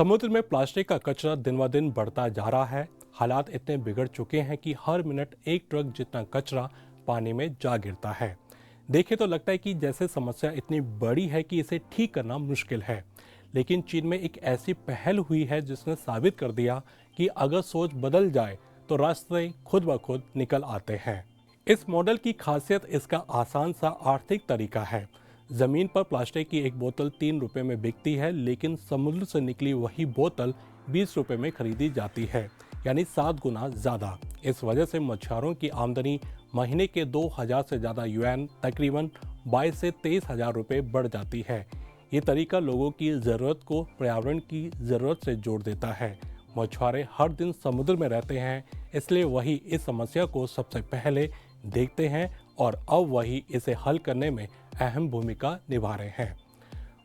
समुद्र में प्लास्टिक का कचरा दिन ब दिन बढ़ता जा रहा है। हालात इतने बिगड़ चुके हैं कि हर मिनट एक ट्रक जितना कचरा पानी में जा गिरता है। देखे तो लगता है कि जैसे समस्या इतनी बड़ी है कि इसे ठीक करना मुश्किल है, लेकिन चीन में एक ऐसी पहल हुई है जिसने साबित कर दिया कि अगर सोच बदल जाए तो रास्ते खुद ब खुद निकल आते हैं। इस मॉडल की खासियत इसका आसान सा आर्थिक तरीका है। जमीन पर प्लास्टिक की एक बोतल 3 रुपए में बिकती है, लेकिन समुद्र से निकली वही बोतल 20 रुपए में खरीदी जाती है, यानी 7 गुना ज्यादा। इस वजह से मछुआरों की आमदनी महीने के 2000 से ज्यादा युआन, तकरीबन 22 से 23,000 रुपए बढ़ जाती है। ये तरीका लोगों की जरूरत को पर्यावरण की जरूरत से जोड़ देता है। मछुआरे हर दिन समुद्र में रहते हैं, इसलिए वही इस समस्या को सबसे पहले देखते हैं और अब वही इसे हल करने में अहम भूमिका निभा रहे हैं।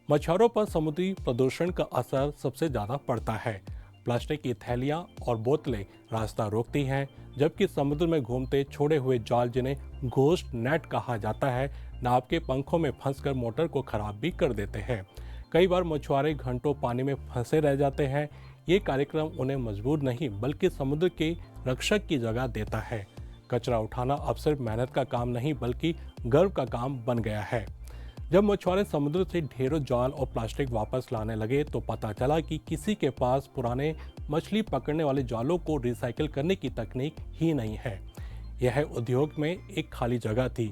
मछुआरों पर समुद्री प्रदूषण का असर सबसे ज़्यादा पड़ता है। प्लास्टिक की थैलियाँ और बोतलें रास्ता रोकती हैं, जबकि समुद्र में घूमते छोड़े हुए जाल, जिन्हें घोस्ट नेट कहा जाता है, नाव के पंखों में फंसकर मोटर को खराब भी कर देते हैं। कई बार मछुआरे घंटों पानी में फंसे रह जाते हैं। ये कार्यक्रम उन्हें मजबूर नहीं बल्कि समुद्र के रक्षक की जगह देता है। कचरा उठाना अब सिर्फ मेहनत का काम नहीं बल्कि गर्व का काम बन गया है। जब मछुआरे समुद्र से ढेरों जाल और प्लास्टिक वापस लाने लगे तो पता चला कि किसी के पास पुराने मछली पकड़ने वाले जालों को रिसाइकिल करने की तकनीक ही नहीं है। यह उद्योग में एक खाली जगह थी।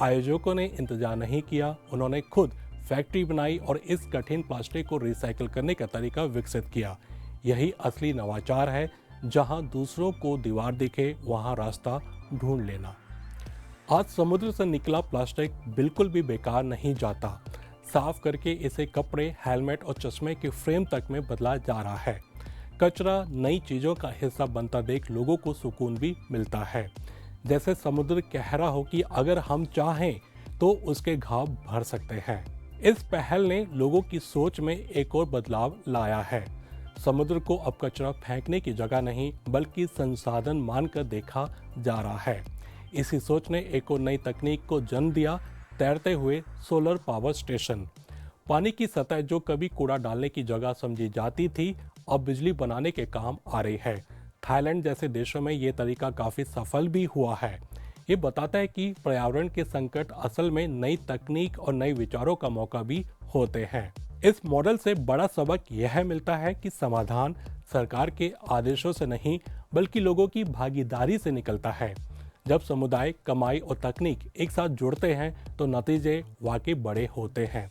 आयोजकों ने इंतजार नहीं किया, उन्होंने खुद फैक्ट्री बनाई और इस कठिन प्लास्टिक को रिसाइकिल करने का तरीका विकसित किया। यही असली नवाचार है, जहां दूसरों को दीवार दिखे वहां रास्ता ढूंढ लेना। आज समुद्र से निकला प्लास्टिक बिल्कुल भी बेकार नहीं जाता। साफ करके इसे कपड़े, हेलमेट और चश्मे के फ्रेम तक में बदला जा रहा है। कचरा नई चीजों का हिस्सा बनता देख लोगों को सुकून भी मिलता है। जैसे समुद्र कह रहा हो कि अगर हम चाहें तो उसके घाव भर सकते हैं। इस पहल ने लोगों की सोच में एक और बदलाव लाया है। समुद्र को अब कचरा फेंकने की जगह नहीं बल्कि संसाधन मानकर देखा जा रहा है। इसी सोच ने एक और नई तकनीक को जन्म दिया, तैरते हुए सोलर पावर स्टेशन। पानी की सतह जो कभी कूड़ा डालने की जगह समझी जाती थी, अब बिजली बनाने के काम आ रही है। थाईलैंड जैसे देशों में ये तरीका काफी सफल भी हुआ है। ये बताता है कि पर्यावरण के संकट असल में नई तकनीक और नए विचारों का मौका भी होते हैं। इस मॉडल से बड़ा सबक यह मिलता है कि समाधान सरकार के आदेशों से नहीं बल्कि लोगों की भागीदारी से निकलता है। जब समुदाय, कमाई और तकनीक एक साथ जुड़ते हैं तो नतीजे वाकई बड़े होते हैं।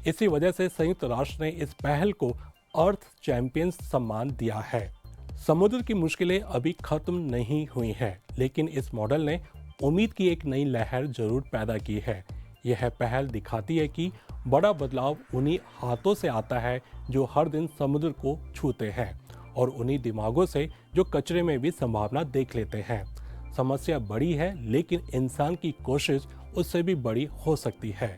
इसी वजह से संयुक्त राष्ट्र ने इस पहल को अर्थ चैंपियंस सम्मान दिया है। समुद्र की मुश्किलें अभी खत्म नहीं हुई हैं, लेकिन इस मॉडल ने उम्मीद की एक नई लहर जरूर पैदा की है। यह पहल दिखाती है कि बड़ा बदलाव उन्हीं हाथों से आता है जो हर दिन समुद्र को छूते हैं और उन्हीं दिमागों से जो कचरे में भी संभावना देख लेते हैं। समस्या बड़ी है, लेकिन इंसान की कोशिश उससे भी बड़ी हो सकती है।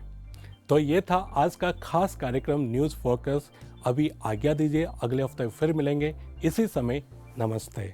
तो ये था आज का खास कार्यक्रम न्यूज़ फोकस। अभी आज्ञा दीजिए, अगले हफ्ते फिर मिलेंगे इसी समय। नमस्ते।